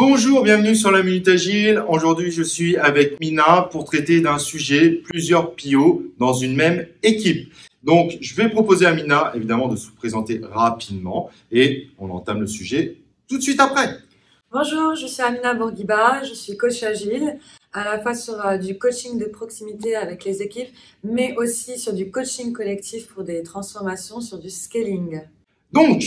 Bonjour, bienvenue sur la Minute Agile. Aujourd'hui, je suis avec Mina pour traiter d'un sujet, plusieurs PO dans une même équipe. Donc, je vais proposer à Mina, évidemment, de se présenter rapidement et on entame le sujet tout de suite après. Bonjour, je suis Amina Bourguiba, je suis coach agile, à la fois sur du coaching de proximité avec les équipes, mais aussi sur du coaching collectif pour des transformations, sur du scaling. Donc,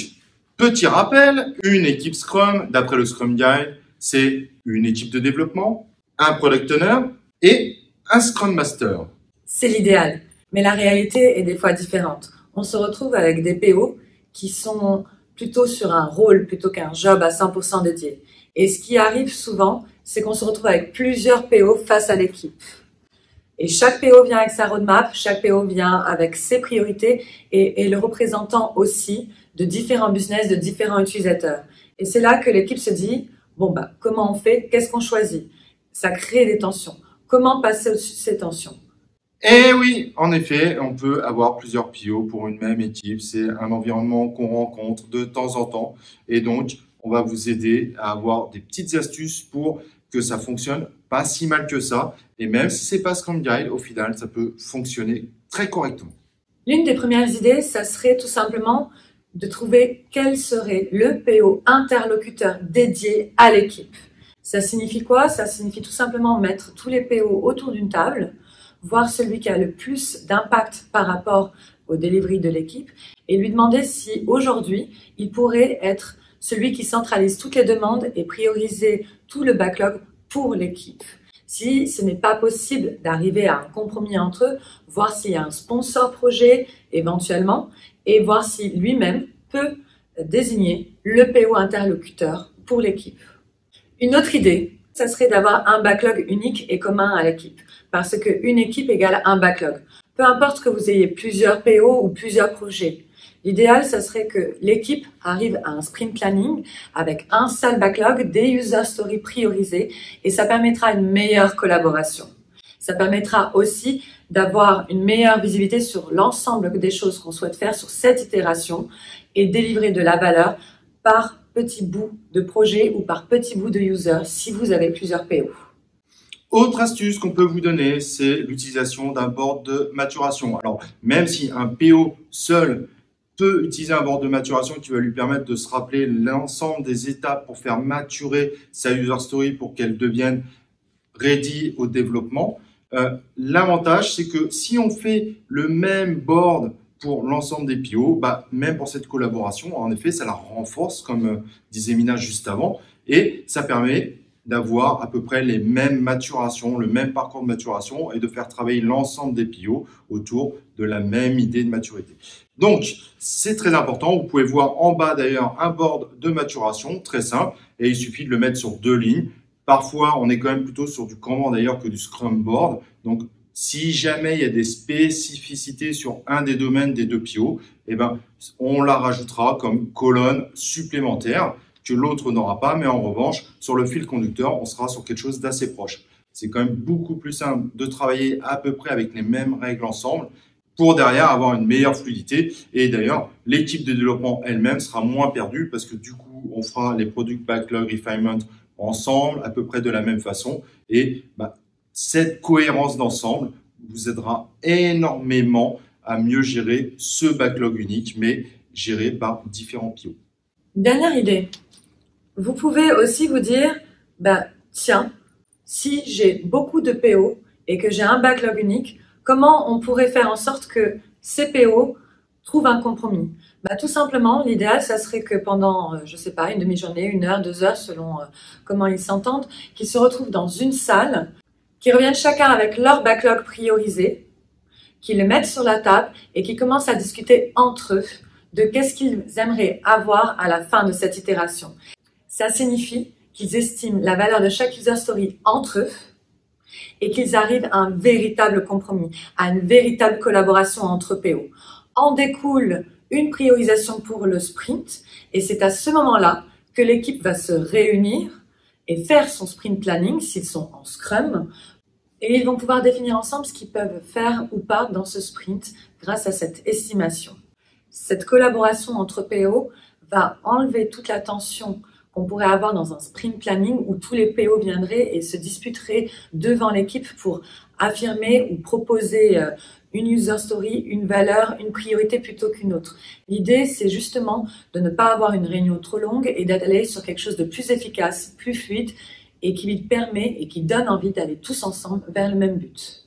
petit rappel, une équipe Scrum, d'après le Scrum Guide, c'est une équipe de développement, un Product Owner et un Scrum Master. C'est l'idéal, mais la réalité est des fois différente. On se retrouve avec des PO qui sont plutôt sur un rôle plutôt qu'un job à 100% dédié. Et ce qui arrive souvent, c'est qu'on se retrouve avec plusieurs PO face à l'équipe. Et chaque PO vient avec sa roadmap, chaque PO vient avec ses priorités et est le représentant aussi de différents business, de différents utilisateurs. Et c'est là que l'équipe se dit, comment on fait? Qu'est-ce qu'on choisit? Ça crée des tensions. Comment passer au-dessus de ces tensions? Eh oui, en effet, on peut avoir plusieurs PO pour une même équipe. C'est un environnement qu'on rencontre de temps en temps. Et donc, on va vous aider à avoir des petites astuces pour que ça fonctionne pas si mal que ça. Et même si c'est pas Scrum Guide, au final, ça peut fonctionner très correctement. L'une des premières idées, ça serait tout simplement de trouver quel serait le PO interlocuteur dédié à l'équipe. Ça signifie quoi? Ça signifie tout simplement mettre tous les PO autour d'une table, voir celui qui a le plus d'impact par rapport au delivery de l'équipe et lui demander si aujourd'hui, il pourrait être celui qui centralise toutes les demandes et prioriser tout le backlog pour l'équipe. Si ce n'est pas possible d'arriver à un compromis entre eux, voir s'il y a un sponsor projet éventuellement et voir si lui-même peut désigner le PO interlocuteur pour l'équipe. Une autre idée, ça serait d'avoir un backlog unique et commun à l'équipe parce qu'une équipe égale un backlog. Peu importe que vous ayez plusieurs PO ou plusieurs projets. L'idéal, ça serait que l'équipe arrive à un sprint planning avec un seul backlog, des user stories priorisés et ça permettra une meilleure collaboration. Ça permettra aussi d'avoir une meilleure visibilité sur l'ensemble des choses qu'on souhaite faire sur cette itération et délivrer de la valeur par petit bout de projet ou par petit bout de user si vous avez plusieurs PO. Autre astuce qu'on peut vous donner, c'est l'utilisation d'un board de maturation. Alors, même si un PO seul peut utiliser un board de maturation qui va lui permettre de se rappeler l'ensemble des étapes pour faire maturer sa user story pour qu'elle devienne ready au développement. L'avantage, c'est que si on fait le même board pour l'ensemble des PO, même pour cette collaboration, en effet, ça la renforce, comme disait Mina juste avant, et ça permet d'avoir à peu près les mêmes maturations, le même parcours de maturation et de faire travailler l'ensemble des PO autour de la même idée de maturité. Donc, c'est très important. Vous pouvez voir en bas d'ailleurs un board de maturation très simple et il suffit de le mettre sur 2 lignes. Parfois, on est quand même plutôt sur du Kanban d'ailleurs que du Scrum Board. Donc, si jamais il y a des spécificités sur un des domaines des 2 PO, on la rajoutera comme colonne supplémentaire que l'autre n'aura pas, mais en revanche, sur le fil conducteur, on sera sur quelque chose d'assez proche. C'est quand même beaucoup plus simple de travailler à peu près avec les mêmes règles ensemble pour derrière avoir une meilleure fluidité. Et d'ailleurs, l'équipe de développement elle-même sera moins perdue parce que du coup, on fera les product backlog refinement ensemble, à peu près de la même façon. Et cette cohérence d'ensemble vous aidera énormément à mieux gérer ce backlog unique, mais géré par différents PO. Dernière idée. Vous pouvez aussi vous dire, tiens, si j'ai beaucoup de PO et que j'ai un backlog unique, comment on pourrait faire en sorte que ces PO trouvent un compromis? Tout simplement, l'idéal, ça serait que pendant, une demi-journée, 1 heure, 2 heures, selon comment ils s'entendent, qu'ils se retrouvent dans une salle, qu'ils reviennent chacun avec leur backlog priorisé, qu'ils le mettent sur la table et qu'ils commencent à discuter entre eux de qu'est-ce qu'ils aimeraient avoir à la fin de cette itération. Ça signifie qu'ils estiment la valeur de chaque user story entre eux et qu'ils arrivent à un véritable compromis, à une véritable collaboration entre PO. En découle une priorisation pour le sprint et c'est à ce moment-là que l'équipe va se réunir et faire son sprint planning s'ils sont en Scrum et ils vont pouvoir définir ensemble ce qu'ils peuvent faire ou pas dans ce sprint grâce à cette estimation. Cette collaboration entre PO va enlever toute la tension qu'on pourrait avoir dans un sprint planning où tous les PO viendraient et se disputeraient devant l'équipe pour affirmer ou proposer une user story, une valeur, une priorité plutôt qu'une autre. L'idée, c'est justement de ne pas avoir une réunion trop longue et d'aller sur quelque chose de plus efficace, plus fluide et qui lui permet et qui donne envie d'aller tous ensemble vers le même but.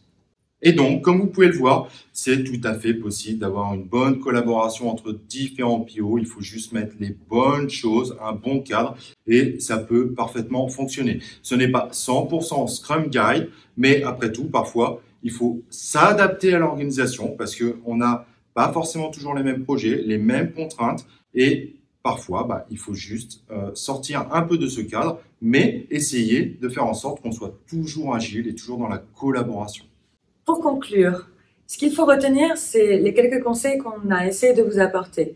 Et donc, comme vous pouvez le voir, c'est tout à fait possible d'avoir une bonne collaboration entre différents PO. Il faut juste mettre les bonnes choses, un bon cadre, et ça peut parfaitement fonctionner. Ce n'est pas 100% Scrum Guide, mais après tout, parfois, il faut s'adapter à l'organisation parce qu'on n'a pas forcément toujours les mêmes projets, les mêmes contraintes, et parfois, il faut juste sortir un peu de ce cadre, mais essayer de faire en sorte qu'on soit toujours agile et toujours dans la collaboration. Pour conclure, ce qu'il faut retenir, c'est les quelques conseils qu'on a essayé de vous apporter.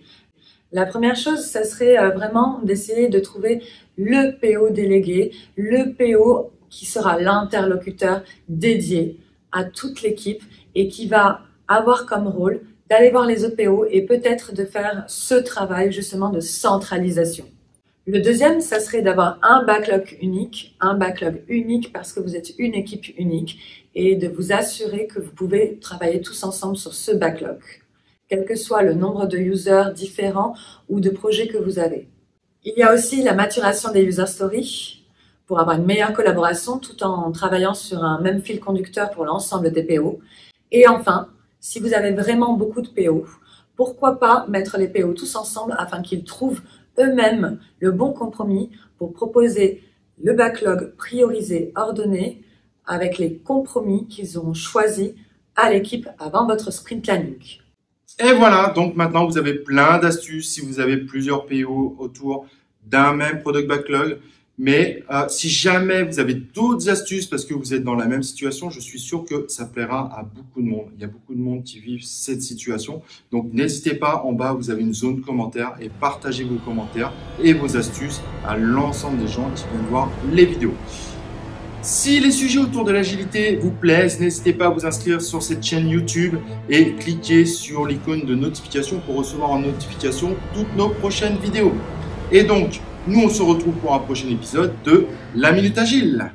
La première chose, ça serait vraiment d'essayer de trouver le PO délégué, le PO qui sera l'interlocuteur dédié à toute l'équipe et qui va avoir comme rôle d'aller voir les autres PO et peut-être de faire ce travail justement de centralisation. Le deuxième, ça serait d'avoir un backlog unique parce que vous êtes une équipe unique et de vous assurer que vous pouvez travailler tous ensemble sur ce backlog, quel que soit le nombre de users différents ou de projets que vous avez. Il y a aussi la maturation des user stories pour avoir une meilleure collaboration tout en travaillant sur un même fil conducteur pour l'ensemble des PO. Et enfin, si vous avez vraiment beaucoup de PO, pourquoi pas mettre les PO tous ensemble afin qu'ils trouvent eux-mêmes le bon compromis pour proposer le backlog priorisé, ordonné, avec les compromis qu'ils ont choisis à l'équipe avant votre sprint planning. Et voilà, donc maintenant vous avez plein d'astuces si vous avez plusieurs PO autour d'un même product backlog. Mais si jamais vous avez d'autres astuces parce que vous êtes dans la même situation, je suis sûr que ça plaira à beaucoup de monde. Il y a beaucoup de monde qui vivent cette situation. Donc n'hésitez pas, en bas vous avez une zone commentaire et partagez vos commentaires et vos astuces à l'ensemble des gens qui viennent voir les vidéos. Si les sujets autour de l'agilité vous plaisent, n'hésitez pas à vous inscrire sur cette chaîne YouTube et cliquez sur l'icône de notification pour recevoir en notification toutes nos prochaines vidéos. Et donc, nous on se retrouve pour un prochain épisode de La Minute Agile.